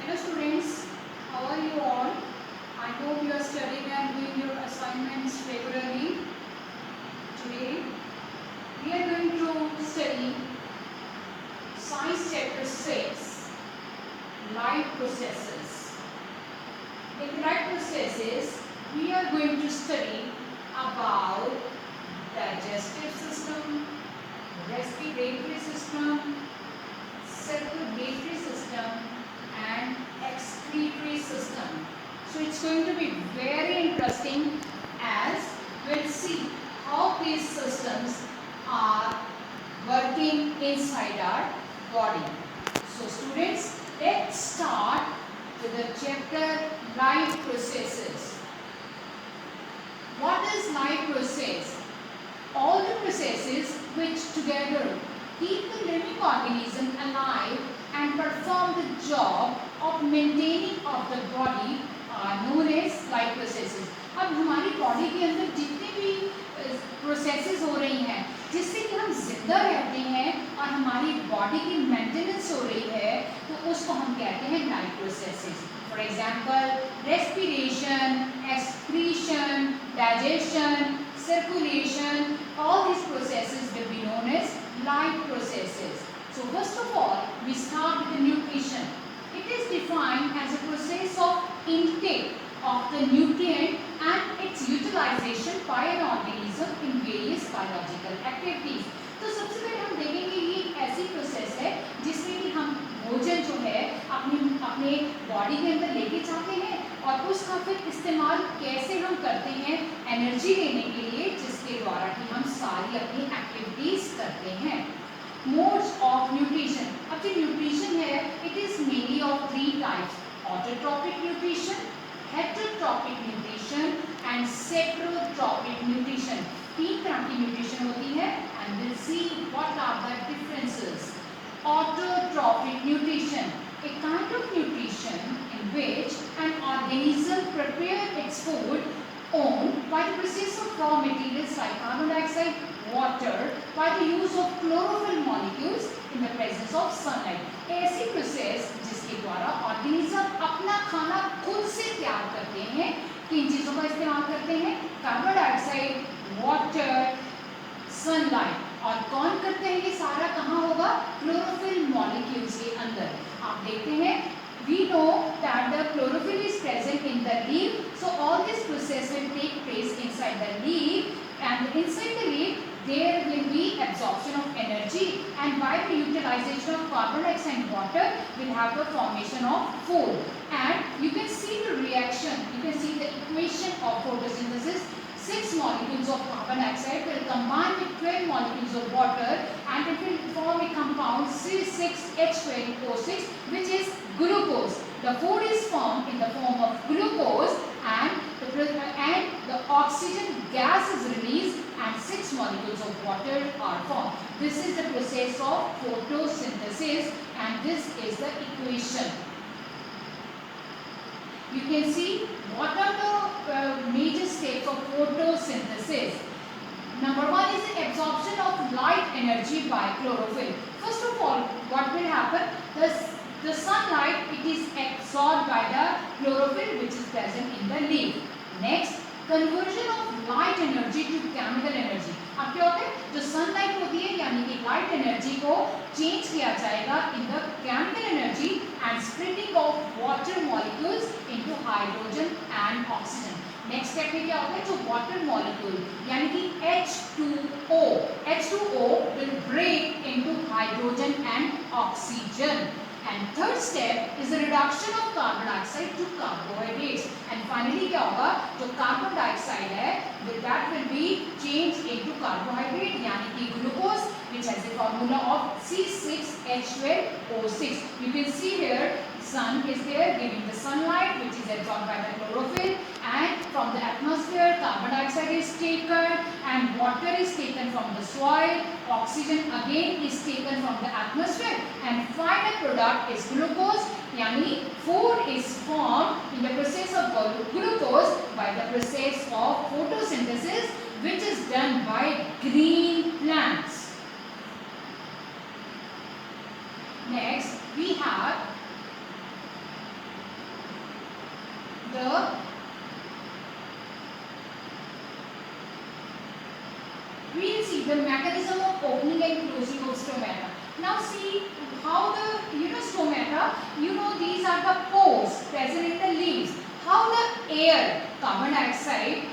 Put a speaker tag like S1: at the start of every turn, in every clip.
S1: Hello students, how are you all? I hope you are studying and doing your assignments regularly. Today we are going to study Science Chapter 6, Life Processes. In life processes, we are going to study about digestive system, respiratory system, circulatory system and excretory system. So it's going to be very interesting as we'll see how these systems are working inside our body. So students, let's start with the chapter life processes. What is life process? All the processes which together keep the living organism alive and perform the job of maintaining of the body are known as life processes. अब हमारी body के अंदर जितनी भी processes हो रही हैं जिससे कि हम जिंदा रहते हैं और हमारी बॉडी की मेंटेनेंस हो रही है तो उसको हम कहते हैं life processes. For example respiration, excretion, digestion, circulation, all these processes will be known as life processes. So first of all, we start with the nutrition. It is defined as a process of intake of the nutrient and its utilization by an organism in various biological activities. तो सबसे पहले हम देखेंगे ये एक ऐसी process है जिसमें कि हम भोजन जो है अपने बॉडी के अंदर लेके जाते हैं और उसका फिर इस्तेमाल कैसे हम करते हैं एनर्जी लेने के लिए जिसके द्वारा कि हम सारी अपनी एक्टिविटीज करते हैं. Modes of nutrition. अब जो न्यूट्रिशन है it is mainly of 3 types: autotrophic nutrition, heterotrophic nutrition and saprotrophic nutrition. 3 तरह की न्यूट्रिशन होती है and will see what are the differences. Autotrophic nutrition, a kind of nutrition in which an organism prepares its food owned by the process of raw materials like carbon dioxide, water, by the use of chlorophyll molecules in the presence of sunlight. ऐसी process जिसके द्वारा organism अपना खाना खुद से तैयार करते हैं. किन चीज़ों का इस्तेमाल करते हैं? Carbon dioxide, water, sunlight. और कौन करते हैं ये सारा? कहाँ होगा? क्लोरोफिल मॉलिक्यूल्स के अंदर. आप देखते हैं we know that the chlorophyll is present in the leaf, so all this process will take place inside the leaf, and inside the leaf there will be absorption of energy, and by the utilization of carbon dioxide and water will have the formation of food. And you can see the reaction, you can see the equation of photosynthesis. 6 molecules of carbon dioxide will combine with 12 molecules of water and it will form a compound C6H12O6 which is glucose. The food is formed in the form of glucose and the oxygen gas is released and 6 molecules of water are formed. This is the process of photosynthesis and this is the equation. You can see what are the major steps of photosynthesis. Number 1 is the absorption of light energy by chlorophyll. First of all, what will happen? The sunlight, it is absorbed by the chlorophyll which is present in the leaf. Next, conversion of light energy to chemical energy. अब क्या होता है? जो sunlight होती है यानी कि light energy को चेंज किया जाएगा in the chemical energy and splitting of water molecules into hydrogen and oxygen. Next step में क्या होता है? जो वाटर मॉलिक्यूल यानी कि H2O will break into hydrogen and oxygen. And third step is the reduction of carbon dioxide to carbohydrates. And finally क्या होगा? जो carbon dioxide है, that will be changed into carbohydrate यानी कि glucose, which has the formula of C6H12O6. You can see here, sun is there giving the sunlight, which is absorbed by the chlorophyll, and from the atmosphere, carbon dioxide is taken, and water is taken from the soil. Oxygen again is taken from the atmosphere, and final product is glucose. यानी food is formed in the process of glucose by the process of photosynthesis, which is done by green plants. Next, we have the mechanism of opening and closing of stomata. Now see how the stomata, these are the pores present in the leaves. How the air, carbon dioxide,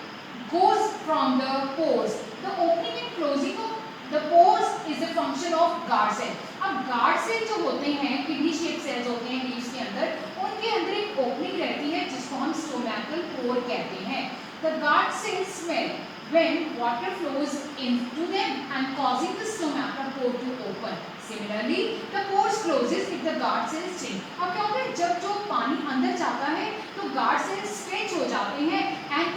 S1: goes from the pores. The opening and closing of the pores is a function of guard cell. अब guard cell जो होते हैं, kidney shaped cells होते हैं leaves के अंदर, उनके अंदर एक opening रहती है जिसको हम stomatal pore कहते हैं. The guard cells smell when water flows into them and causing the stomatal pore to open. Similarly, the pores closes if the guard cells shrink. अब क्या होता है, जब जो पानी अंदर जाता है तो guard cells stretch हो जाते हैं and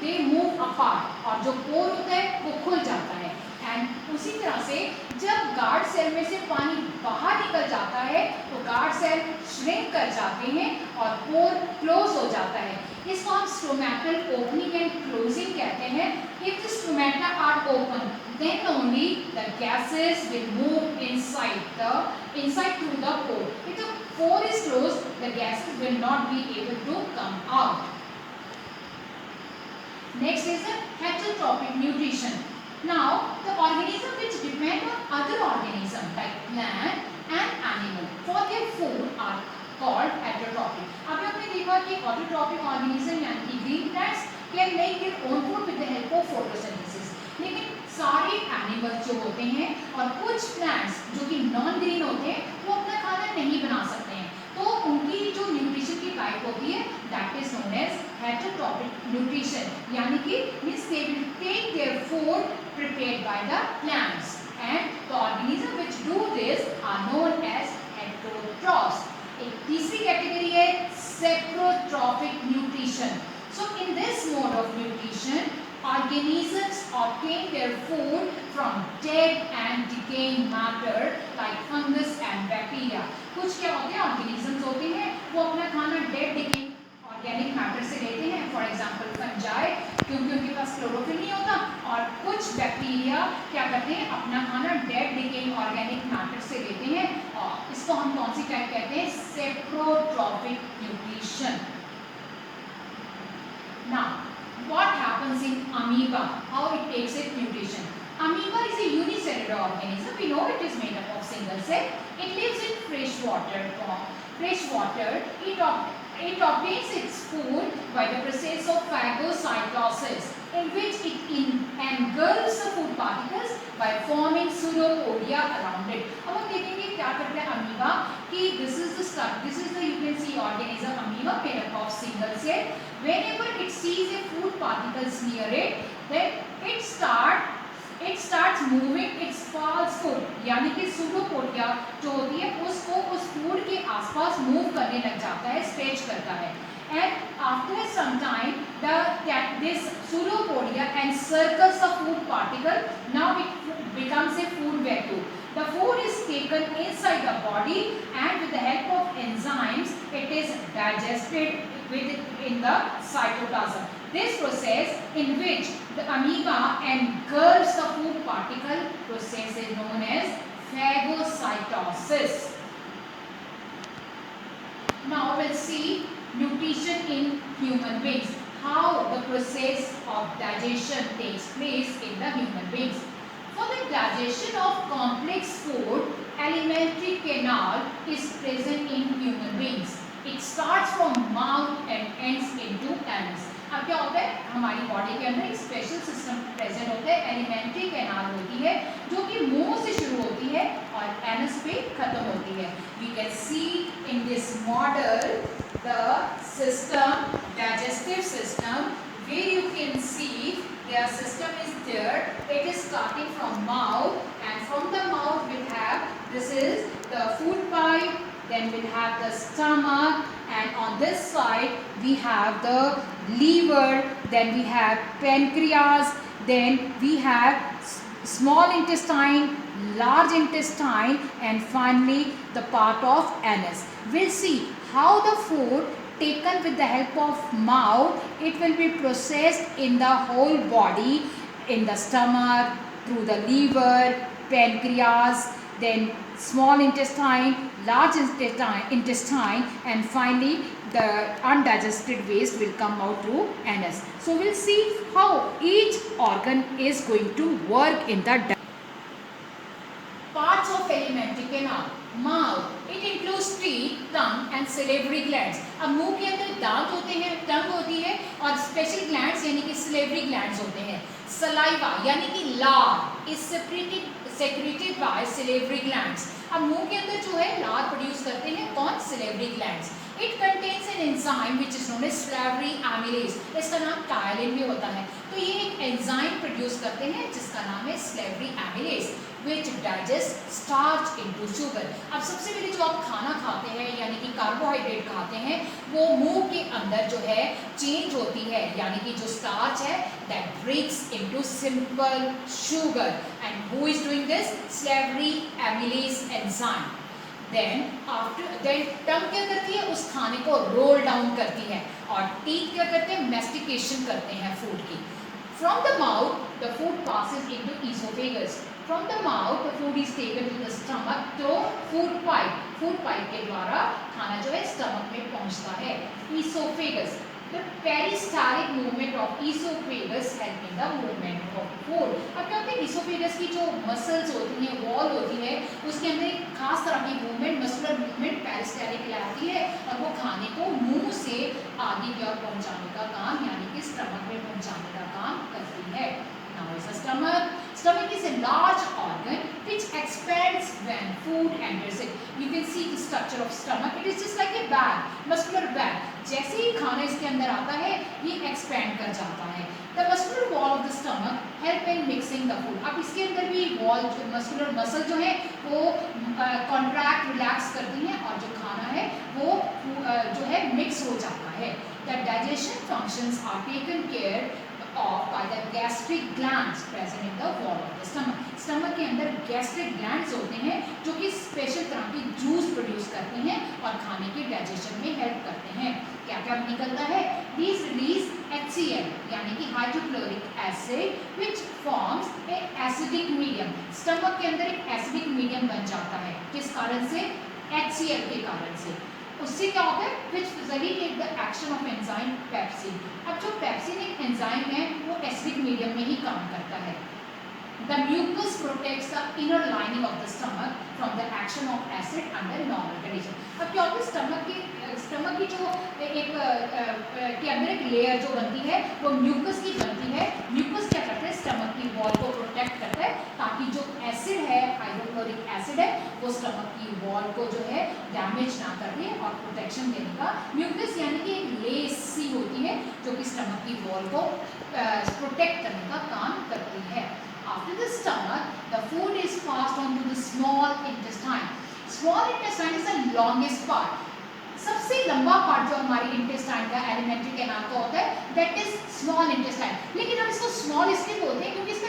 S1: they move apart और जो pore होता है वो खुल जाता है. एंड उसी तरह से जब गार्ड सेल में से पानी बाहर निकल जाता है तो गार्ड सेल श्रिंक कर जाते हैं और पोर क्लोज हो जाता है. इसको हम स्टोमेटल ओपनिंग एंड क्लोजिंग कहते हैं. If the stomata are open then only the gases will move inside through the pore. If the pore is closed, the gases will not be able to come out. Next is the heterotrophic nutrition. Now, the organisms which depend on other organisms like plant and animal for their food are called heterotrophic. अभी आपने देखा कि autotrophic organism यानी कि green plants can make their own food with the help of photosynthesis. लेकिन सारे animals जो होते हैं और कुछ प्लांट्स जो कि नॉन ग्रीन होते हैं वो अपना खाना नहीं बना सकते हैं, तो उनकी जो न्यूट्रिशन की टाइप होती है that is known as heterotrophic nutrition. यानी कि means they will take their food prepared by the plants and the organisms which do this are known as heterotrophs. एक तीसरी कैटेगरी है saprotrophic nutrition. So in this mode of nutrition, organisms obtain their food from dead and decaying matter like fungus and bacteria. कुछ क्या होते हैं organisms होते हैं वो अपना खाना डेड डिकेइंग ऑर्गेनिक मैटर से लेते हैं. फॉर एग्जांपल फंजाई, क्योंकि उनके पास क्लोरोफिल नहीं होता, और कुछ बैक्टीरिया क्या करते हैं अपना खाना डेड डिकेइंग ऑर्गेनिक मैटर से लेते हैं, और इसको हम कौन सी टाइप कहते हैं, saprotrophic nutrition. Now, what happens in amoeba? How it takes its nutrition? Amoeba is a unicellular organism. We know it is made up of single cell. It lives in fresh water. It obtains its food by the process of phagocytosis, in which it engulfs the food particles by forming pseudopodia around it. अब हम देखेंगे क्या करता है amoeba कि this is the you can see organism amoeba made up of single cell. Whenever it sees a food particles near it, then it starts moving its false food, यानी कि pseudopodia जो होती है उसको उस फूड के आसपास मूव करने लग जाता है, स्ट्रेच करता है. And after some time, this pseudopodia encircles the food particle. Now it becomes a food vacuum. The food is taken inside the body, and with the help of enzymes, it is digested in the cytoplasm. This process, in which the amoeba engulfs the food particle process, is known as phagocytosis. Now we'll see nutrition in human beings. How the process of digestion takes place in the human beings. For the digestion of complex food, alimentary canal is present in human beings. It starts from mouth and ends into anus. अब क्या होता है हमारी body के अंदर एक special system present होता है, एलिमेंट्री कैनाल होती है जो कि मुंह से शुरू होती है और एनस पे खत्म होती है. We can see in this model the system, digestive system, where you can see their system is there. It is starting from mouth, and from the mouth we have, this is the food pipe, then we'll have the stomach, and on this side we have the liver, then we have pancreas, then we have small intestine, large intestine, and finally the part of anus. We'll see how the food taken with the help of mouth, it will be processed in the whole body, in the stomach, through the liver, pancreas, then small intestine, large intestine, and finally the undigested waste will come out through anus. So we'll see how each organ is going to work in the alimentary canal. Mouth, it includes teeth, tongue and salivary glands. अब मुंह के अंदर दांत होते हैं, टंग होती है और स्पेशल ग्लैंड्स यानी कि सिलेवरी ग्लैंड्स होते हैं. सलाइवा यानी कि लार is secreted bye salivary glands. अब मुंह के अंदर जो है लार प्रोड्यूस करते हैं कौन? Salivary glands. It contains an enzyme which is known as salivary amylase. इसका नाम टायलिन भी होता है. तो ये एक एंजाइम प्रोड्यूस करते हैं जिसका नाम है slavery amylase which digest starch into sugar. अब सबसे पहले जो आप खाना खाते हैं यानी कि कार्बोहाइड्रेट खाते हैं वो मुंह के अंदर जो है चेंज होती है यानी कि जो स्टार्च है that breaks into simple sugar and who is doing this? Slurry amylase enzyme. then टंग क्या करती है? उस खाने को रोल डाउन करती है और टीथ क्या करते हैं? मैस्टिकेशन करते हैं फूड की. From the mouth the food passes into esophagus. From the mouth the food is taken to the stomach. तो food pipe के द्वारा खाना जो है स्टमक में पहुंचता है. Esophagus, the peristaltic movement of esophagus help in the movement of food. अब क्या होता है? esophagus की जो मसल्स होती हैं, वॉल होती है, उसके अंदर एक खास तरह की मूवमेंट, मस्कुलर मूवमेंट पेरिस्टालिक कहलाती है और वो खाने को मुंह से आगे की ओर पहुंचाने का काम यानी कि स्टमक में पहुंचाने का काम करती है. Now is the stomach. Stomach is a large organ which expands when food enters it. You can see the structure of stomach. It is just like a bag, muscular bag. जैसे ही खाना इसके अंदर आता है ये expand कर जाता है. The muscular wall of the stomach help in mixing the food. अब इसके अंदर भी wall, muscular muscle जो है वो contract, relax करती हैं और जो खाना है वो जो है mix हो जाता है. The digestion functions are taken care of by the gastric glands present in the wall of the stomach. Stomach के अंदर गैस्ट्रिक ग्लैंड्स होते हैं जो कि स्पेशल तरह की जूस प्रोड्यूस करते हैं और खाने के डाइजेशन में हेल्प करते हैं. क्या क्या निकलता है? These release HCl यानी कि hydrochloric acid which forms a acidic medium. Stomach के अंदर एक एसिडिक मीडियम बन जाता है. किस कारण से? HCl के कारण से. उससे क्या होता है? which facilitate the action of enzyme pepsin. अब जो पेप्सिन एक एंजाइम है वो एसिडिक मीडियम में ही काम करता है. The mucus protects the inner lining of the stomach from the action of acid under normal condition. अब क्या होता है? स्टमक की जो एक के अंदर एक लेयर जो बनती है वो म्यूकस की बनती है. म्यूकस क्या करता है? स्टमक की वॉल को प्रोटेक्ट करता है ताकि जो एसिड है, हाइड्रोक्लोरिक एसिड है, वो स्टमक की वॉल को जो है डैमेज ना कर दे और प्रोटेक्शन देने का. म्यूकस यानी कि एक लेस सी होती है जो कि स्टमक की वॉल को प्रोटेक्ट करने का काम करती है. After the stomach, the food is passed on to the small intestine. Small intestine is the longest part. सबसे लंबा पार्ट जो हमारी इंटेस्टाइन का एलिमेंट्री कैनाल का होता है दैट इज स्मॉल इंटेस्टाइन. लेकिन हम इसको स्मॉल इसलिए बोलते हैं क्योंकि इसका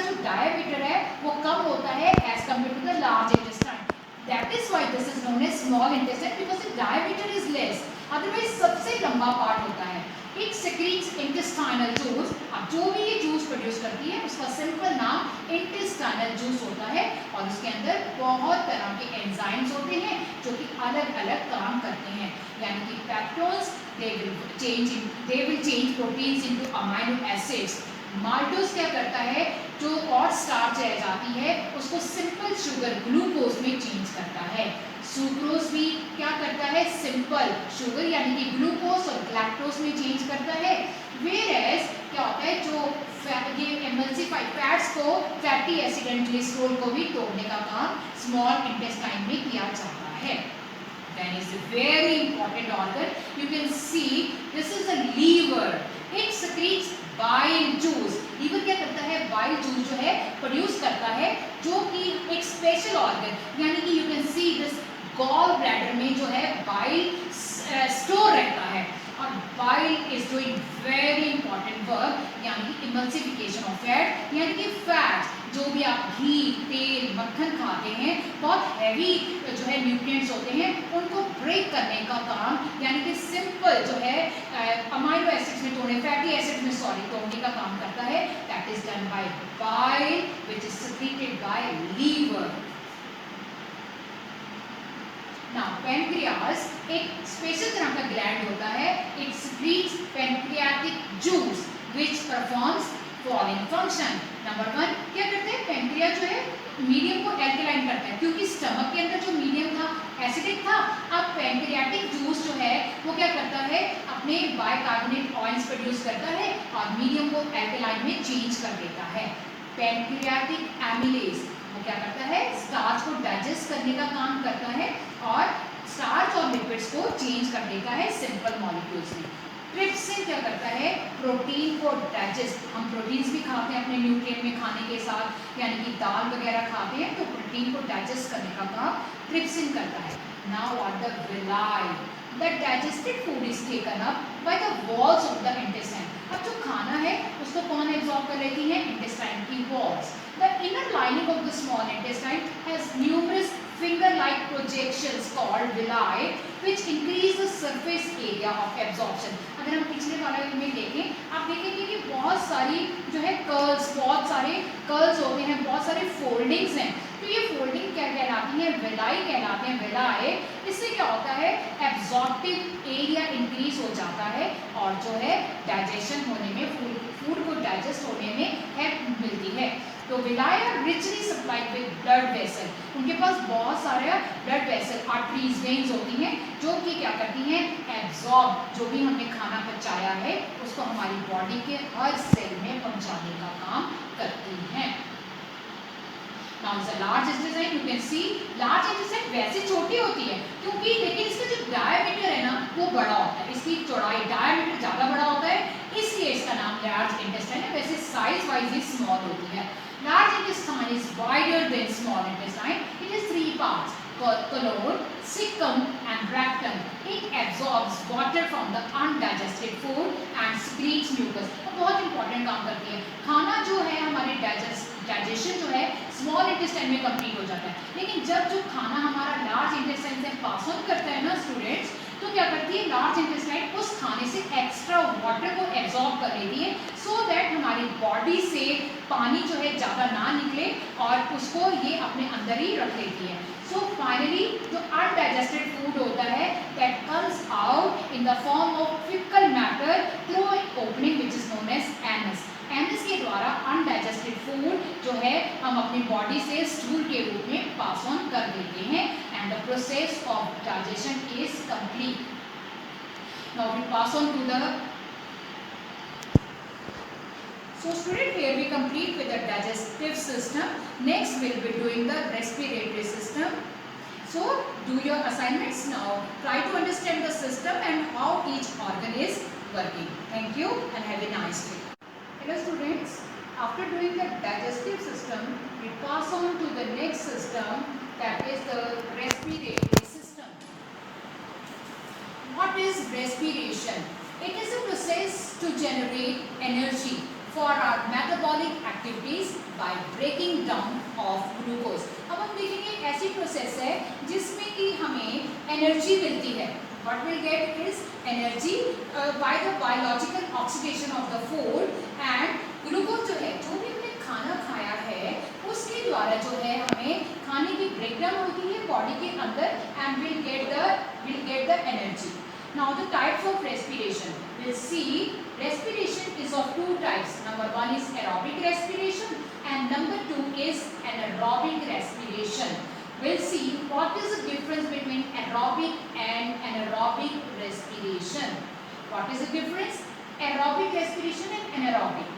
S1: जो डायमीटर है वो कम होता है as compare to the large intestine. That is why this is known as small intestine because the diameter is less. Otherwise सबसे लंबा पार्ट होता है. It secretes intestinal juice. अब जो भी ये जूस प्रोड्यूस करती है उसका सिंपल नाम इंटेस्टाइनल जूस होता है और इसके अंदर बहुत तरह के एंजाइम्स होते हैं जो कि अलग अलग काम करते हैं यानी कि peptones they will change proteins into amino acids. Maltose क्या करता है? जो और स्टार्च रह जाती है उसको सिंपल शुगर ग्लूकोज में चेंज करता है. सुक्रोज भी क्या करता है? सिंपल शुगर यानी कि ग्लूकोज और लैक्टोज में चेंज करता है. वेयरएज क्या होता है? जो ये एमल्सिफाइड फैट्स को फैटी एसिड एंड ग्लिसरॉल को भी तोड़ने का काम स्मॉल इंटेस्टाइन में किया जाता है. Then is a very important organ. You can see this is a liver. It secretes bile juice. Liver क्या करता है? बाइल जूस जो है प्रोड्यूस करता है जो कि एक स्पेशल ऑर्गन यानी कि you can see this gall bladder में जो है बाइल स्टोर रहता है और bile is doing very important work यानी कि इमल्सिफिकेशन ऑफ फैट यानी कि फैट जो भी आप घी, तेल, मक्खन खाते हैं बहुत हैवी जो है न्यूट्रिएंट्स होते हैं उनको ब्रेक करने का काम यानी कि सिंपल जो है अमाइनो एसिड्स में तोड़ने, फैटी एसिड्स में तोड़ने का काम करता है. That is done by bile which is secreted by liver. Now pancreas एक स्पेशल तरह का ग्लैंड होता है. It secretes pancreatic juice which performs following function. Number 1 क्या करते हैं? पेंक्रिया जो है मीडियम को एल्कलाइन करता है, क्योंकि स्टमक के अंदर जो मीडियम था एसिडिक था, अब पैंक्रियाटिक जूस जो है वो क्या करता है, अपने बाइकार्बोनेट आयंस प्रोड्यूस करता है और मीडियम को एल्कलाइन में चेंज कर देता है। पैंक्रियाटिक एमिलेज वो क्या करता है, स्टार्च को डाइजेस्ट करने का काम करता है और स्टार्च और लिपिड्स को चेंज कर देता है सिंपल मॉलिक्यूल्स में। ट्रिप्सिन क्या करता है, प्रोटीन को डाइजेस्ट, हम प्रोटीन्स भी खाते हैं अपने न्यूट्रिएंट में खाने के साथ, यानी कि दाल वगैरह खाते हैं तो प्रोटीन को डाइजेस्ट करने का काम ट्रिप्सिन करता है। Now are the villi, the digested food is taken up by the walls of the intestine. अब जो खाना है उसको कौन एब्जॉर्ब कर लेती है, इंटेस्टाइन की walls. The inner lining of the small intestine has numerous finger-like projections called villi, which increase the surface area of absorption. अगर हम पिछले वाले में देखें, आप देखेंगे कि बहुत सारी जो है कर्ल्स, बहुत सारे कर्ल्स होते हैं, बहुत सारे फोल्डिंग्स हैं, तो ये फोल्डिंग क्या कहलाती है, विलाई कहलाते हैं। विलाई, इससे क्या होता है, एब्जॉर्प्टिव एरिया इंक्रीज हो जाता है और जो है डाइजेशन होने में, फूड को डाइजेस्ट होने में हेल्प मिलती है। तो villi are richly supplied with blood vessel, उनके पास बहुत सारे ब्लड वेसल, आर्टरीज, वेन्स होती हैं जो कि क्या करती हैं, एब्जॉर्ब, जो भी हमने खाना पचाया है उसको हमारी बॉडी के हर सेल में पहुंचाने का काम करती हैं। Now is a large intestine, you can see large intestine वैसे छोटी होती है क्योंकि, लेकिन इसका जो डायमीटर है ना वो बड़ा होता है, इसकी चौड़ाई, डायमीटर ज़्यादा बड़ा होता है, इसलिए इसका नाम लार्ज इंटेस्टाइन है। वैसे साइज वाइज ही स्मॉल होती है। Large intestine is wider than small intestine. It is 3 parts, colon, cecum and rectum. It absorbs water from the undigested food and secretes mucus. बहुत इंपॉर्टेंट काम करती है। खाना जो है हमारे डाइजेशन जो है स्मॉल इंटेस्टाइन में कंप्लीट हो जाता है, लेकिन जब जो खाना हमारा लार्ज इंटेस्टाइन से पास ऑन करता है ना स्टूडेंट्स, तो क्या करती है लार्ज इंटेस्टाइन उस खाने से एक्स्ट्रा वाटर को एब्जॉर्ब कर लेती है, सो दैट हमारी बॉडी से पानी जो है ज़्यादा ना निकले और उसको ये अपने अंदर ही रख लेती है। सो फाइनली जो अनडाइजेस्टेड फूड होता है that comes out in the form of faecal matter through an opening which is known as anus. Anus के द्वारा अनडाइजेस्टेड फूड जो है हम अपनी बॉडी से स्टूल के रूप में पास ऑन कर देते हैं and the process of digestion is complete. Now we pass on to the, so student, here we complete with the digestive system. Next we'll be doing the respiratory system. So do your assignments now. Try to understand the system and how each organ is working. Thank you and have a nice day. Hello students, after doing the digestive system we pass on to the next system, that is the respiratory system. What is respiration? It is a process to generate energy for our metabolic activities by breaking down of glucose. अब हम देखेंगे ऐसी process है जिसमें कि हमें energy मिलती है। What we'll get is energy by the biological oxidation of the food, and glucose जो है, जो भी हमने खाना खाया है उसके द्वारा जो है हमें खाने की ब्रेकडाउन होती है बॉडी के अंदर and we'll get the energy. Now the types of respiration. We'll see respiration is of 2 types. Number 1 is aerobic respiration and number 2 is anaerobic respiration. We'll see what is the difference between aerobic and anaerobic respiration. What is the difference? Aerobic respiration and anaerobic.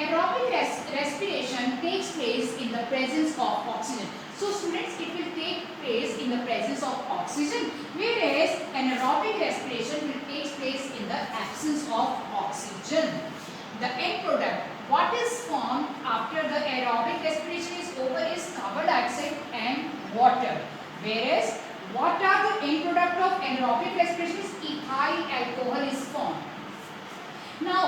S1: Aerobic respiration takes place in the presence of oxygen. So students, it will take place in the presence of oxygen, whereas anaerobic respiration will take place in the absence of oxygen. The end product, what is formed after the aerobic respiration is over, is carbon dioxide and water, whereas what are the end product of anaerobic respiration is ethyl alcohol is formed. Now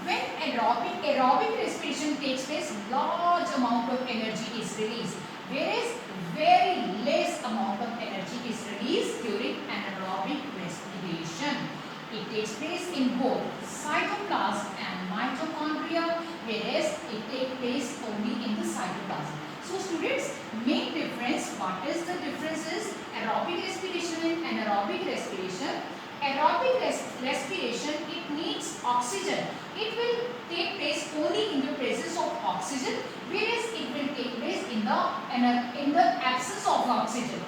S1: when aerobic respiration takes place, large amount of energy is released, whereas very less amount of energy is released during anaerobic respiration. It takes place in both cytoplasm and mitochondria, whereas it takes place only in the cytoplasm. So students, main difference, what is the difference is aerobic respiration and anaerobic respiration. Aerobic respiration, it needs oxygen. It will take place only in the presence of oxygen, whereas it will take place in the absence of oxygen.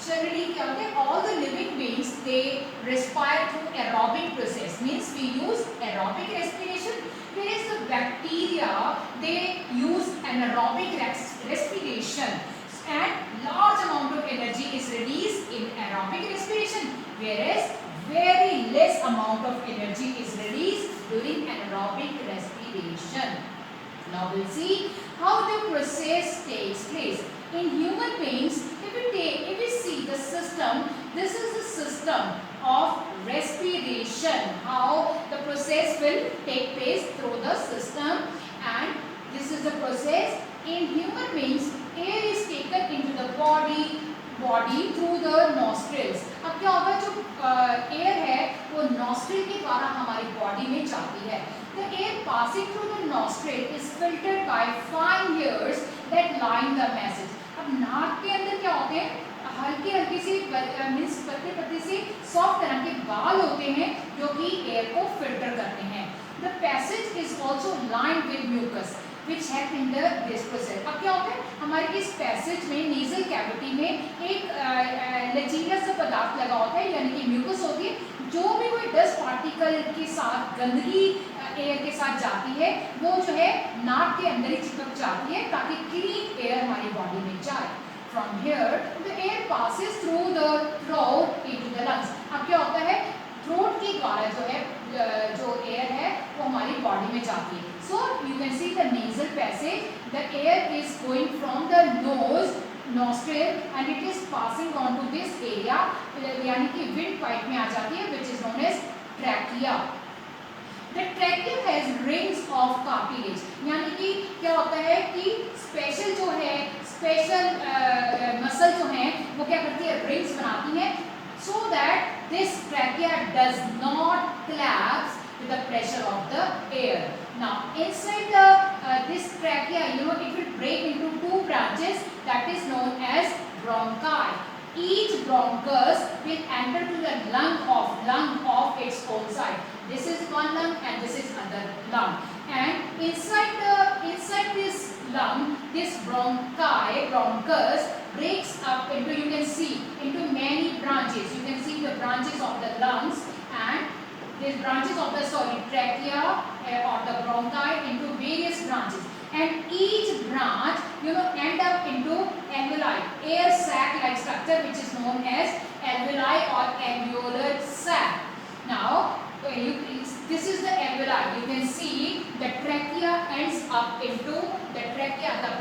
S1: Generally क्या होता है, all the living beings they respire through aerobic process, means we use aerobic respiration, whereas the bacteria they use anaerobic respiration, and large amount of energy is released in aerobic respiration, whereas very less amount of energy is released during anaerobic respiration. Now we'll see how the process takes place. In human beings, if we see the system, this is the system of respiration, how the process will take place through the system, and this is the process. In human beings, air is taken into the body through the nostrils. अब क्या होगा, जो air है वो nostril के द्वारा हमारी body में जाती है. The air passing through the nostril is filtered by fine hairs that line the passage. अब नाक के अंदर क्या होते हैं, हल्के हल्के से मीन्स पतले से सॉफ्ट तरह के बाल होते हैं जो कि एयर को फिल्टर करते हैं. The passage is also lined with mucus which help in this process. अब क्या होता है, हमारे इस पैसेज में नेजल कैविटी में एक लचीला सा पदार्थ लगा होता है, यानी कि म्यूकस होती है. जो भी कोई डस्ट पार्टिकल के साथ गंदगी एयर के साथ जाती है वो जो है नाक के अंदर ही चिपक जाती है ताकि क्लीन एयर हमारी बॉडी में जाए. From here the air passes through the throat into the lungs. अब क्या होता है, थ्रोट के द्वारा जो है जो एयर है वो हमारी बॉडी में जाती है. So you can see the nasal passage. The air is going from the nose, nostril, and it is passing on to this area, यानी कि विंड पाइप में आ जाती है, which is known as trachea. The trachea has rings of cartilage. यानी कि क्या होता है कि स्पेशल जो है स्पेशल मसल जो है वो क्या करती है, रिंग्स बनाती है, so that this trachea does not collapse with the pressure of the air. Now inside the this trachea, it will break into two branches that is known as bronchi. Each bronchus will enter to the lung of its own side. This is one lung and this is other lung. And inside this lung, this bronchus breaks up into, you can see, into many branches. You can see the branches of the lungs and these branches of the trachea or the bronchi into various branches. And each branch, end up into alveoli, air sac-like structure, which is known as alveoli or alveolar sac. Now, this is the alveoli. You can see the trachea ends up into the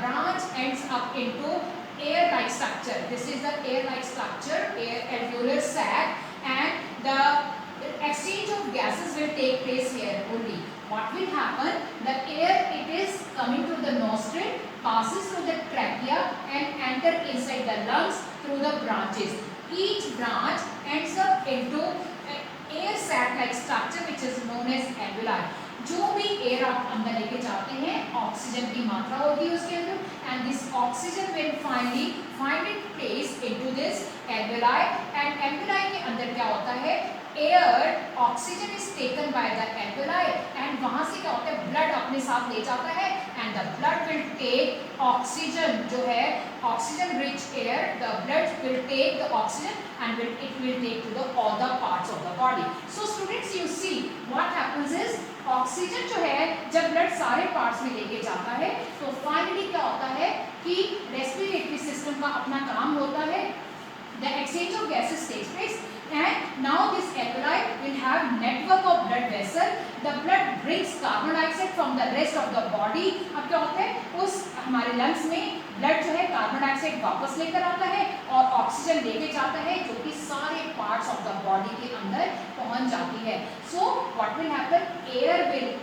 S1: branch ends up into air-like structure. This is the air-like structure, alveolar sac, and the exchange of gases will take place here only. What will happen? The air, it is coming through the nostril, passes through the trachea and enter inside the lungs through the branches. Each branch ends up into air sac-like structure which is known as alveoli. जो भी air आप अंदर लेके जाते हैं oxygen की मात्रा होगी उसके अंदर, and this oxygen will finally find its place into this alveoli. And alveoli के अंदर क्या होता है, air oxygen is taken by the alveoli and वहां से क्या होता है, ब्लड अपने साथ ले जाता है and the blood will take oxygen, जो है oxygen rich air, the blood will take the oxygen and it will take to the other parts of the body. So students, you see what happens is oxygen जो है जब blood सारे parts में लेके जाता है तो फाइनली क्या होता है कि रेस्पिरेटरी सिस्टम का अपना काम होता है, the exchange of gases takes place. And now this alveoli will have network of blood vessel. The blood brings carbon dioxide from the rest of the body. अब क्या होता है, उस हमारे लंग्स में ब्लड जो है कार्बन डाइऑक्साइड वापस लेकर आता है और ऑक्सीजन लेके जाता है जो कि सारे पार्ट्स ऑफ द बॉडी के अंदर पहुंच जाती है. So what will happen?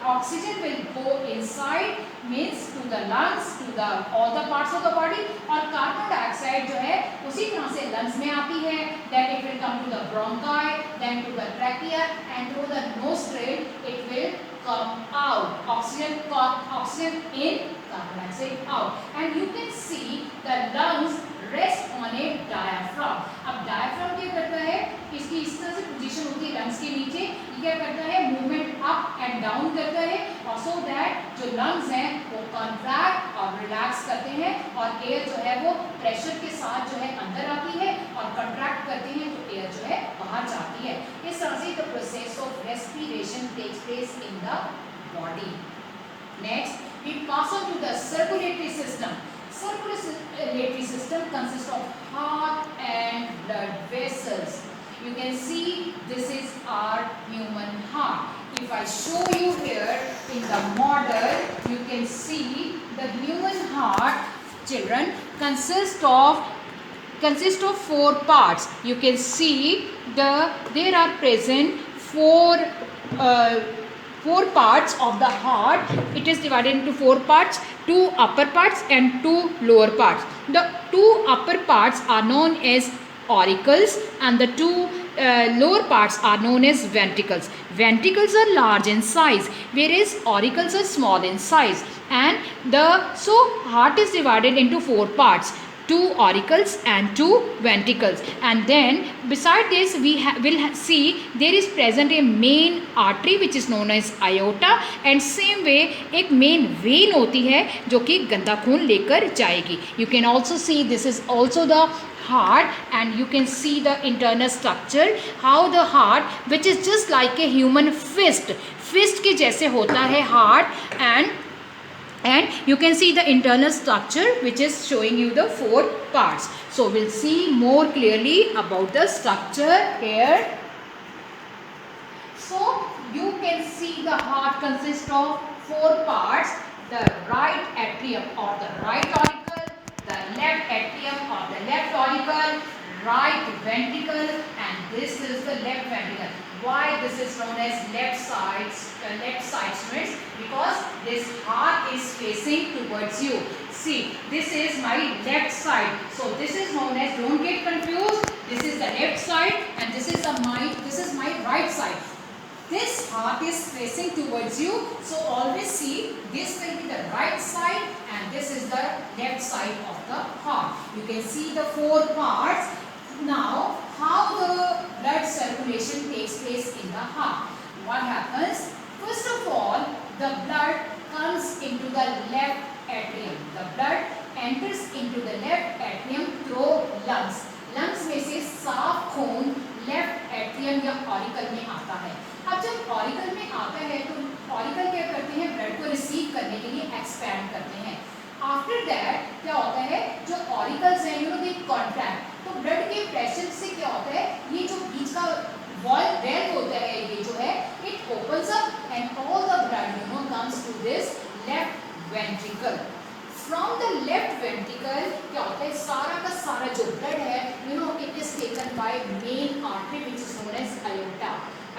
S1: Oxygen will go inside, means to the lungs, to the all the parts of the body, और कार्बन डाइऑक्साइड जो है उसी तरह से लंग्स में आती है, then it will come to the bronchi, then to the trachea, and through the nostril it will come out. Oxygen in, carbon dioxide out, and you can see the lungs rest on a diaphragm. अब diaphragm क्या करता है, इसकी इस तरह से position होती है लंग्स के नीचे, ये क्या करता है, मूवमेंट अप एंड डाउन करता है और सो दैट जो लंग्स हैं वो कॉन्ट्रैक्ट और रिलैक्स करते हैं और एयर जो है वो प्रेशर के साथ जो है अंदर आती है और कंट्रैक्ट करते हैं तो एयर जो है बाहर जाती है। इस तरह से the process of respiration takes place in the body. Next we pass on to the circulatory system. Circulatory system consists of heart and blood vessels. You can see this is our human heart. If I show you here in the model, you can see the human heart, children, consists of 4 parts. You can see there are present 4 parts of the heart. It is divided into 4 parts, 2 upper parts and 2 lower parts. The 2 upper parts are known as auricles and the 2 lower parts are known as ventricles. Ventricles are large in size whereas auricles are small in size, and so heart is divided into 4 parts, 2 auricles and 2 ventricles, and then beside this we will see there is present a main artery which is known as aorta, and same way एक main vein होती है जो कि गंदा खून लेकर जाएगी. You can also see this is also the heart, and you can see the internal structure how the heart, which is just like a human fist के जैसे होता है heart, and you can see the internal structure which is showing you the 4 parts. So we'll see more clearly about the structure here. So you can see the heart consists of 4 parts: the right atrium or the right auricle, the left atrium or the left auricle, right ventricle, and this is the left ventricle. Why this is known as left side students? Because this heart is facing towards you. See, this is my left side, so this is known as, don't get confused, this is the left side and this is my right side. This heart is facing towards you, so always see this will be the right side and this is the left side of the heart. You can see the 4 parts. Now, how the blood circulation takes place in the heart? What happens? First of all, the blood comes into the left atrium. The blood enters into the left atrium through lungs. Lungs में से साफ खून left atrium या auricle में आता है. अब जब ऑरिकल में आता है तो ऑरिकल क्या करते हैं? ब्लड को रिसीव करने के लिए एक्सपैंड करते हैं. आफ्टर दैट क्या होता है? जो ऑरिकल्स हैं दे कॉन्ट्रैक्ट. तो ब्लड के प्रेशर से क्या होता है? ये जो बीच का वेल होता है ये जो है it opens up and all the blood comes to this left ventricle. From the left ventricle क्या होता है? सारा का सारा जो ब्लड है it is taken by main artery which is known as aorta.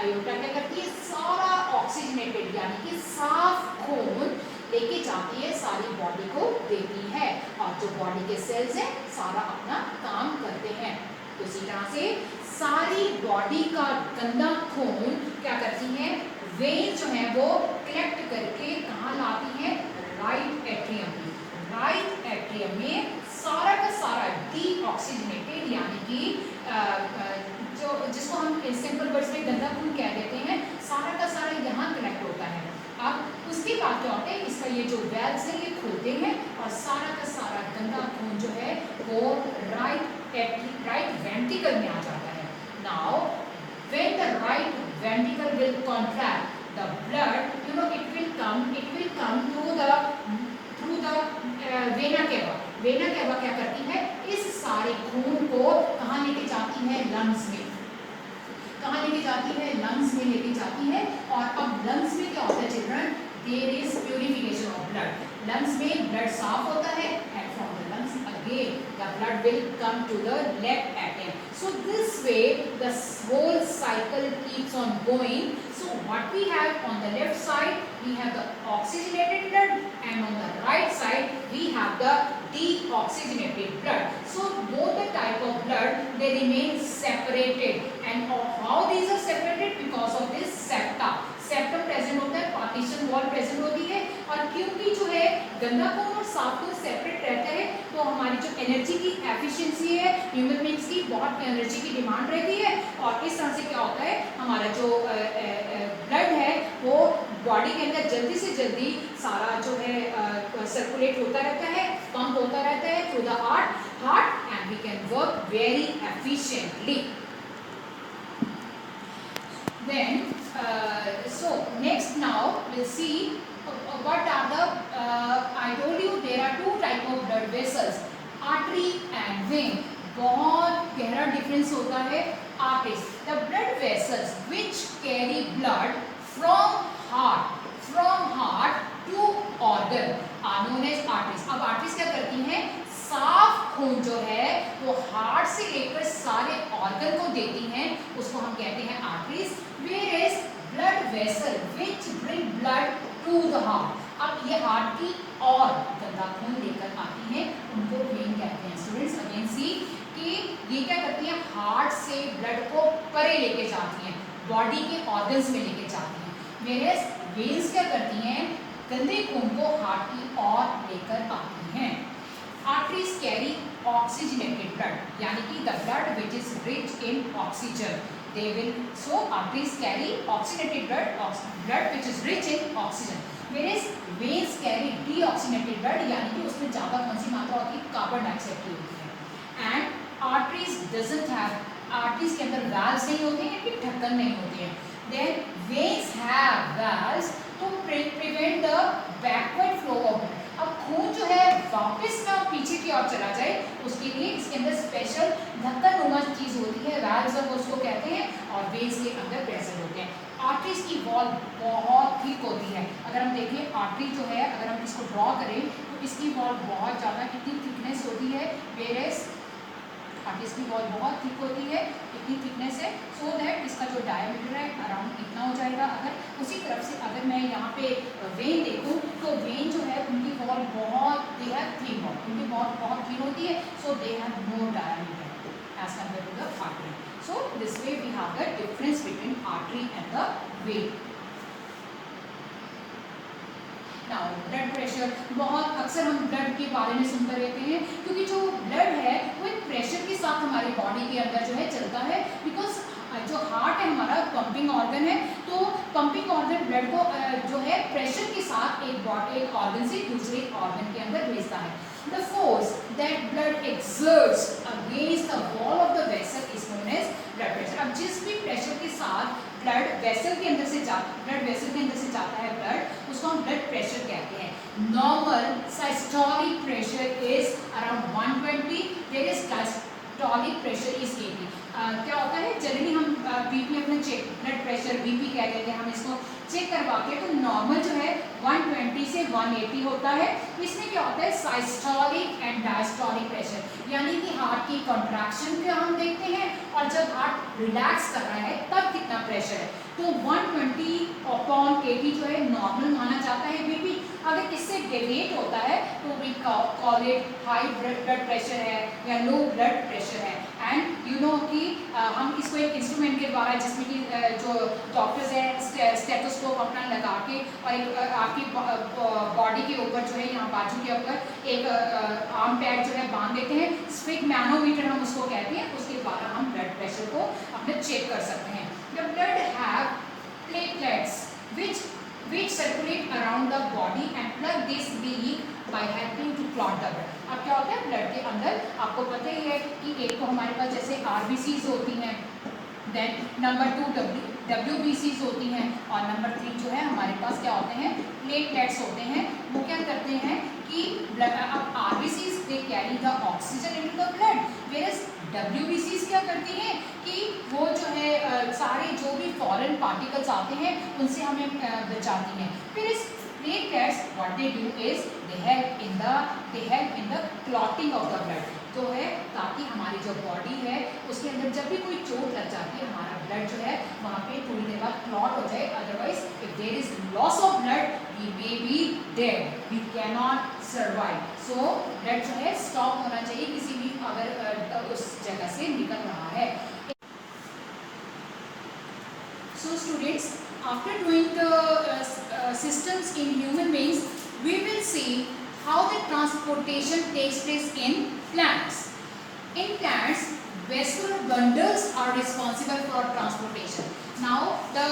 S1: Aorta क्या करती है? सारा ऑक्सीजनेटेड यानी कि साफ खून लेके जाती है, सारी बॉडी को देती है और जो बॉडी के सेल्स हैं सारा अपना काम करते हैं. तो इसी तरह से सारी बॉडी का गंदा खून क्या करती है? वेन जो है वो कलेक्ट करके कहाँ लाती है? राइट एट्रियम में. राइट एट्रियम में सारा का सारा डीऑक्सीजनेटेड यानी कि जो जिसको हम सिंपल वर्ड्स में गंदा खून कह देते हैं, सारा का सारा यहाँ कनेक्ट होता है. अब उसके बाद क्या होता है? इसका ये जो वेल्व्स है ये खुलते हैं और सारा का सारा गंदा खून जो है वो राइट वेंट्रिकल में आ जाता है. Now when the right ventricle will contract the blood it will come through the vena cava. Vena cava क्या करती है? इस सारे खून को कहाँ लेके जाती है? लंग्स में. कहाँ लेके जाती है? लंग्स में लेके जाती है. और अब लंग्स में क्या होता है children? There is purification of blood. Lungs में ब्लड साफ होता है and from the lungs again the blood will come to the left atrium. So this way the whole cycle keeps on going. So what we have on the left side, we have the oxygenated blood, and on the right side we have the deoxygenated blood. So both the type of blood they remain separated, and how these are separated? Because of this septa. Septum present होता है, partition wall present होती है, और क्योंकि जो है गंदा खून और साफ खून सेपरेट रहता है तो हमारी जो एनर्जी की एफिशिएंसी है ह्यूमन बींग्स की बहुत एनर्जी की डिमांड रहती है. और इस तरह से क्या होता है? हमारा जो ब्लड है वो बॉडी के अंदर जल्दी से जल्दी सारा जो है सर्कुलेट होता रहता है, पंप होता रहता है through the heart and we can work very efficiently. Then so next now we'll see what are the I told you there are two type of blood vessels, artery and vein. बहुत गहरा difference होता है. Arteries, the blood vessels which carry blood from heart to organ are known as arteries. अब arteries क्या करती हैं, साफ खून जो है वो हार्ट से लेकर सारे ऑर्गन को देती हैं, उसको हम कहते हैं arteries. Whereas blood vessel which bring blood to the heart, अब ये हार्ट की और गंदा खून लेकर आती हैं, उनको वेन कहते हैं. स्टूडेंट्स अगेन सी कि ये क्या करती हैं, हार्ट से ब्लड को परे लेके जाती हैं, बॉडी के ऑर्गन्स में लेके जाती हैं. Whereas वेन्स क्या करती हैं, गंदे खून को हार्ट की ओर लेकर आती हैं. Arteries carry oxygenated blood, यानी कि the blood which is rich in oxygen. They will so arteries carry oxygenated blood which is rich in oxygen. Whereas veins carry deoxygenated blood, यानी कि उसमें ज़्यादा कौन सी मात्रा होती है, कार्बन डाइऑक्साइड की होती है. And arteries doesn't have, arteries के अंदर valves नहीं होते हैं, कि ढक्कन नहीं होते हैं. Then veins have valves to prevent the backward flow of blood. अब खून जो है वापस ना पीछे की ओर चला जाए, उसके लिए इसके अंदर स्पेशल ढक्कन नुमा चीज होती है, वैल्व्स हम उसको कहते हैं, और वेन्स के अंदर प्रेजेंट होते हैं. आर्टरीज की वॉल बहुत थिक होती है. अगर हम देखें आर्टरी जो है, अगर हम इसको ड्रॉ करें तो इसकी वॉल बहुत ज़्यादा कितनी थिकनेस होती है, वेरेस आर्टरीज की वॉल बहुत थिक होती है, इतनी थिकनेस है, सो दैट इसका जो डायमीटर है अराउंड इतना हो जाएगा. अगर उसी तरफ से अगर मैं यहाँ पे वेन देखूँ तो वेन जो है उनकी वॉल बहुत दे हैव थिन वॉल, उनकी बहुत थिन होती है, so they have more diameter as compare to the artery. So this way we have the difference between artery and the vein. Now blood pressure, बहुत अक्सर हम blood के बारे में सुनते रहते हैं, क्योंकि जो ब्लड है वो एक प्रेशर के साथ हमारी बॉडी के अंदर जो है चलता है. बिकॉज जो हार्ट है हमारा पंपिंग ऑर्गन है, तो पंपिंग ऑर्गन ब्लड को जो है प्रेशर के साथ एक ऑर्गन से दूसरे ऑर्गन के अंदर भेजता है. The force that blood exerts against the wall of the vessel is known as blood pressure. अब जिस भी प्रेशर के साथ ब्लड वेसल के अंदर से जाता है ब्लड, उसको हम ब्लड प्रेशर कहते हैं. Normal systolic pressure is around 120, whereas diastolic pressure is 80. क्या होता है, जनरली हम बीपी अपना चेक, ब्लड प्रेशर बीपी कह देते हैं, हम इसको चेक करवा के, तो नॉर्मल जो है 120 से 180 होता है. इसमें क्या होता है, सिस्टोलिक एंड डायस्टोलिक प्रेशर, यानी कि हार्ट की कॉन्ट्रैक्शन का हम देखते हैं, और जब हार्ट रिलैक्स कर रहा है तब कितना प्रेशर है. तो 120/80 जो है नॉर्मल माना जाता है बीपी. अगर इससे डेविएट होता है तो we call it high blood pressure है या लो ब्लड प्रेशर है. एंड यू नो कि हम इसको एक इंस्ट्रूमेंट के द्वारा, जिसमें कि जो डॉक्टर्स हैं स्टेथोस्कोप अपना लगा के और एक आपकी बॉडी के ऊपर जो है यहाँ बाजू के ऊपर एक आर्म पैड जो है बांध देते हैं, स्फिग मैनोमीटर हम उसको कहते हैं, उसके द्वारा हम ब्लड प्रेशर को अपने चेक कर सकते हैं. The blood have platelets which circulate around the body and plug this leak by helping to clot the blood. अब क्या होता है ब्लड के अंदर, आपको पता ही है कि एक तो हमारे पास जैसे RBCs होती हैं, देन नंबर 2 WBCs होती हैं, और नंबर 3 जो है हमारे पास क्या होते हैं, प्लेटलेट्स होते हैं. वो क्या करते हैं कि ब्लड, अब RBCs they carry the oxygen into the blood, whereas WBCs क्या करती हैं कि वो जो है सारे जो भी फॉरेन पार्टिकल्स आते हैं उनसे हमें बचाती हैं. फिर इस platelets what they do is they help in the clotting of the blood, तो है ताकि हमारी जो बॉडी है उसके अंदर जब भी कोई चोट लग जाती है, हमारा ब्लड जो है वहाँ पे थोड़ी देर बाद क्लॉट हो जाए. Otherwise if there is loss of blood we may be dead, we can not survive. So blood जो है स्टॉप होना चाहिए किसी भी अगर उस जगह से निकल रहा है. So students, after doing the systems in human beings, we will see how the transportation takes place in plants. In plants, vascular bundles are responsible for transportation. Now, the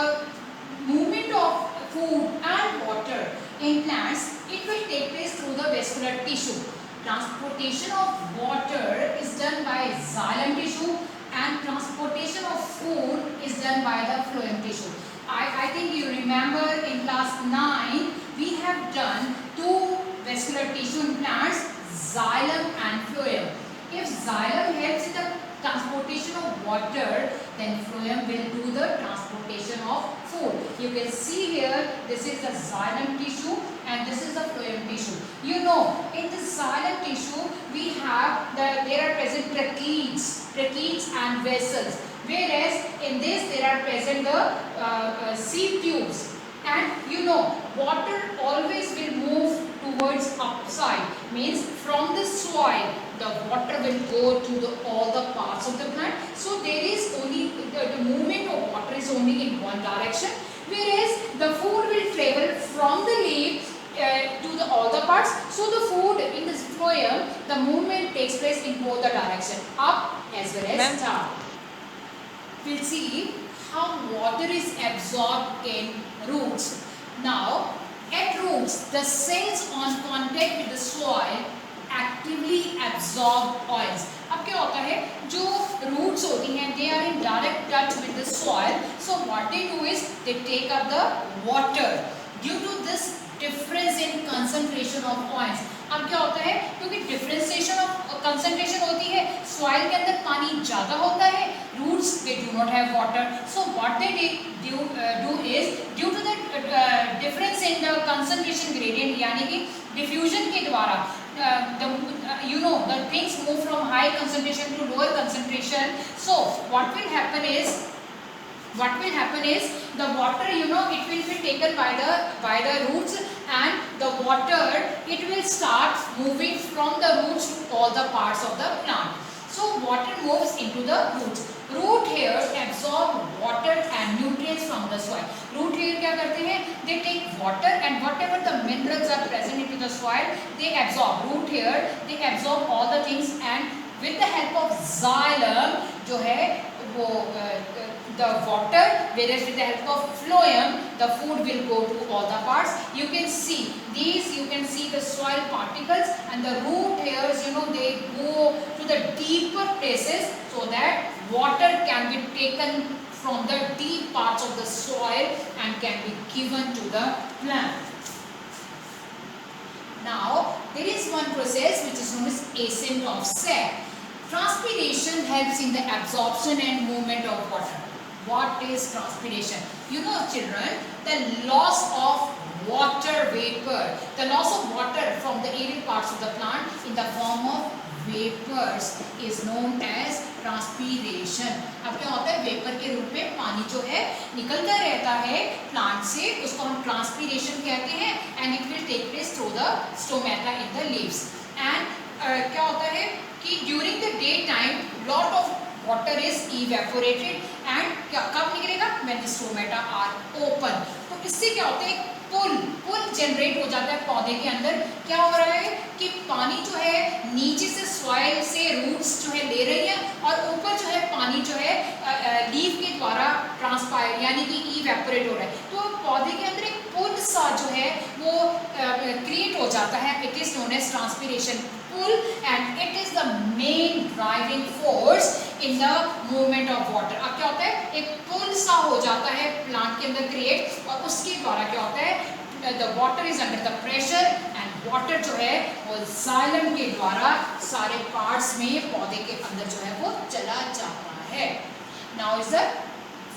S1: movement of food and water in plants, it will take place through the vascular tissue. Transportation of water is done by xylem tissue and transportation of food is done by the phloem tissue. I think you remember in class 9 we have done two vascular tissue in plants, xylem and phloem. If xylem helps in the transportation of water, then phloem will do the transportation of food. You can see here, this is the xylem tissue and this is the phloem tissue. You know, in the xylem tissue we have there are present tracheids and vessels, whereas in this there are present the seed tubes. And you know, water always will move towards upside, means from the soil the water will go to all the parts of the plant. So there is only the movement of water is only in one direction, whereas the food will travel from the leaf to all the parts. So the food in this phloem, the movement takes place in both the direction, up as well as down. We'll see how water is absorbed in roots. Now, at roots, the cells on contact with the soil actively absorb oils. अब क्या होता है, जो roots होती हैं, they are in direct touch with the soil. So what they do is they take up the water. Due to this difference in concentration of oils. अब क्या होता है, क्योंकि differentiation of concentration होती है, soil के अंदर पानी ज़्यादा होता है, roots they do not have water. So what they do is due to the difference in the concentration gradient, यानी कि diffusion के द्वारा the things move from high concentration to lower concentration. So what will happen is the water, it will be taken by the roots, and the water, it will start moving from the roots to all the parts of the plant. So water moves into the roots. Root hairs absorb water and nutrients from the soil. Root hair क्या करते हैं? They take water and whatever the minerals are present into the soil, they absorb. Root hair, they absorb all the things, and with the help of xylem, जो है वो the water, whereas with the help of phloem, the food will go to all the parts. You can see the soil particles, and the root hairs, they go to the deeper places so that water can be taken from the deep parts of the soil and can be given to the plant. Now, there is one process which is known as ascent of sap. Transpiration helps in the absorption and movement of water. What is transpiration? You know, children, the loss of water vapor, the loss of water from the aerial parts of the plant in the form of vapors is known as transpiration. अब क्या होता है, vapour के रूप में पानी जो है निकलता रहता है प्लांट से, उसको हम ट्रांसपीरेशन कहते हैं, and it will take place through the stomata in the leaves. And क्या होता है कि during the day time lot of water is evaporated, and कब निकलेगा, when the stomata are open. तो इससे क्या होता है, पुल जनरेट हो जाता है पौधे के अंदर. क्या हो रहा है कि पानी जो है नीचे से सॉइल से रूट्स जो है ले रही है, और ऊपर जो है पानी जो है लीफ के द्वारा ट्रांसपायर यानी कि इवेपोरेट हो रहा है. तो पौधे के अंदर एक पुल सा जो है वो क्रिएट हो जाता है. It is known as transpiration pull, and it is the main driving force in the movement of water. अब क्या होता है, एक पुल सा हो जाता है प्लांट के अंदर क्रिएट, और उसके द्वारा क्या होता है, the water is under the pressure, and water जो है वो जाइलम के द्वारा सारे पार्ट्स में पौधे के अंदर जो है वो चला जाता है. नाउ इज द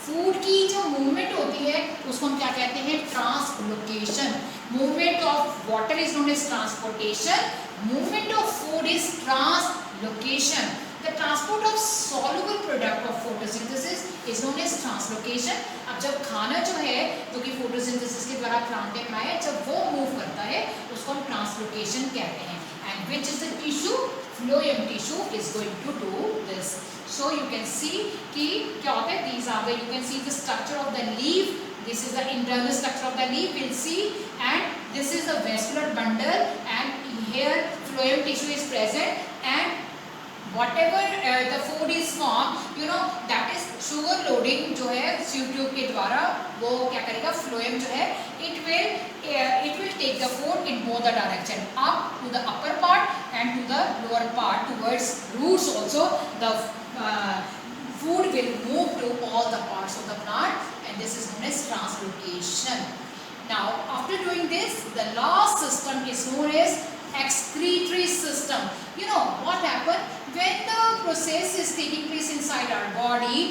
S1: फूड की जो मूवमेंट होती है उसको हम क्या कहते हैं, translocation. Movement of water is known as transportation, movement of food is translocation. The transport of soluble product of photosynthesis is known as translocation. अब जब खाना जो है जो कि photosynthesis के द्वारा प्लांट में आया, जब वो मूव करता है उसको हम ट्रांसलोकेशन कहते हैं. And which is the tissue? Phloem tissue is going to do this. So you can see कि क्या होता है, these are the, you can see the structure of the leaf. This is the internal structure of the leaf. We'll see, and this is the vascular bundle, and here phloem tissue is present, and whatever the food is formed, that is sugar loading जो है tube के द्वारा वो क्या करेगा, phloem जो है it will take the food in both the direction, up to the upper part and to the lower part towards roots also the food will move to all the parts of the plant, and this is known as translocation. Now after doing this, the last system is known as excretory system. You know what happened when the process is taking place inside our body,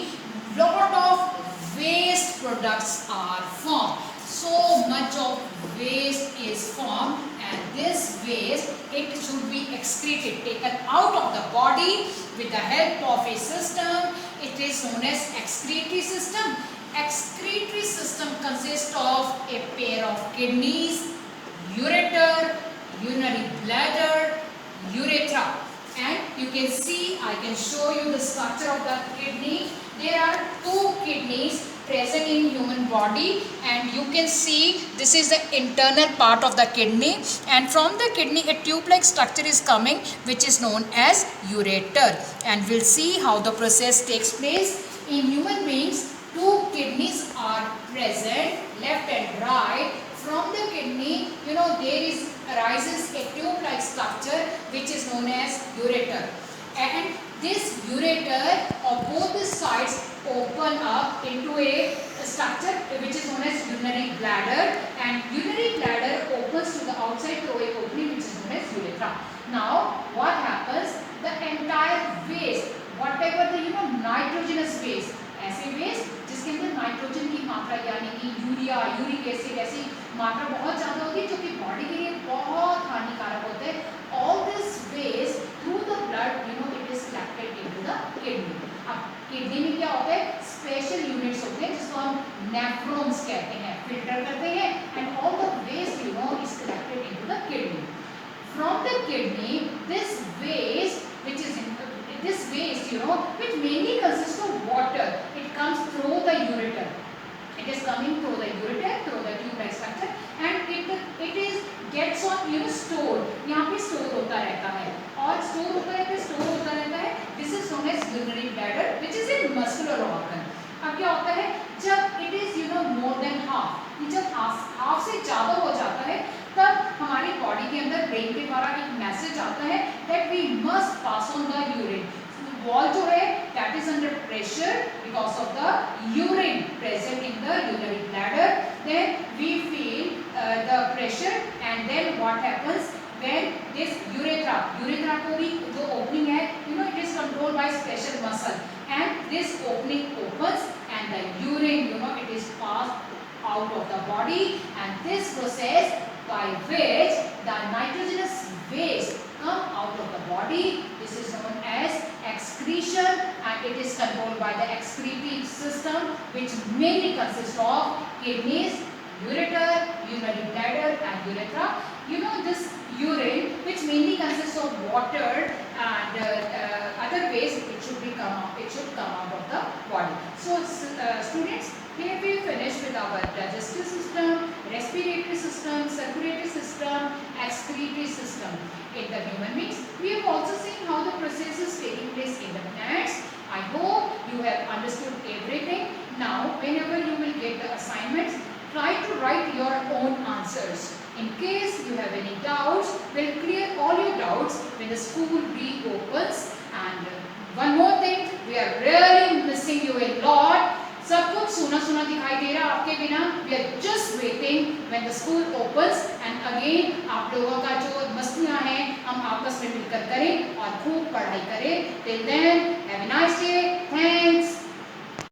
S1: lot of waste products are formed. So much of waste is formed, and this waste it should be excreted, taken out of the body with the help of a system. It is known as excretory system. Excretory system consists of a pair of kidneys, ureter, urinary bladder, urethra, and you can see, I can show you the structure of the kidney. There are two kidneys present in human body, and you can see this is the internal part of the kidney, and from the kidney a tube-like structure is coming which is known as ureter, and we'll see how the process takes place. In human beings, two kidneys are present, left and right. From the kidney, you know, arises a tube-like structure which is known as ureter, and this ureter of both the sides open up into a structure which is known as urinary bladder, and urinary bladder opens to the outside through a opening which is known as urethra. Now what happens, the entire waste, whatever the nitrogenous waste, ऐसे waste जिसके अंदर nitrogen की मात्रा यानी कि urea, uric acid ऐसी मात्रा बहुत ज़्यादा होती है जो कि बॉडी के लिए बहुत हानिकारक होते हैं, all this waste through the blood it is collected into the kidney. अब किडनी में क्या होता है, स्पेशल यूनिट्स होते हैं जिसको हम नेफ्रॉन्स कहते हैं, फिल्टर करते हैं, and all the waste is collected into the kidney. From the kidney, this waste which mainly consists of water, it comes through the ureter. It is coming through the ureter, through the tube-like structure, and it is gets on stored. यहाँ पे store होता रहता है, और store होता रहता है. This is known as urinary bladder, which is a muscular organ. अब क्या होता है, जब it is more than half, जब half से ज़्यादा हो जाता है, तब हमारी बॉडी के अंदर ब्रेन के द्वारा एक मैसेज आता है that we must pass on the urine. Wall जो है that is under pressure because of the urine present in the urinary bladder. Then we feel the pressure, and then what happens when this urethra को भी जो opening है, it is controlled by special muscle, and this opening opens and the urine it is passed out of the body, and this process by which the nitrogenous waste come out of the body, this is known as excretion, and it is controlled by the excretory system which mainly consists of kidneys, ureter, urinary bladder and urethra. This urine which mainly consists of water and other waste, it should come out of the body. So students, here we finish with our digestive system, respiratory system, circulatory system, excretory system. In the human beings, we have also seen how the process is taking place in the plants. I hope you have understood everything. Now, whenever you will get the assignments, try to write your own answers. In case you have any doubts, we'll clear all your doubts when the school reopens. And one more thing, we are really missing you a lot. सब कुछ सुना दिखाई दे रहा आपके बिना. We are just waiting when the school opens, and again आप लोगों का जो मस्तियाँ हैं हम आपस में मिलकर करें और खूब पढ़ाई करें. Till then, have a nice day. Thanks.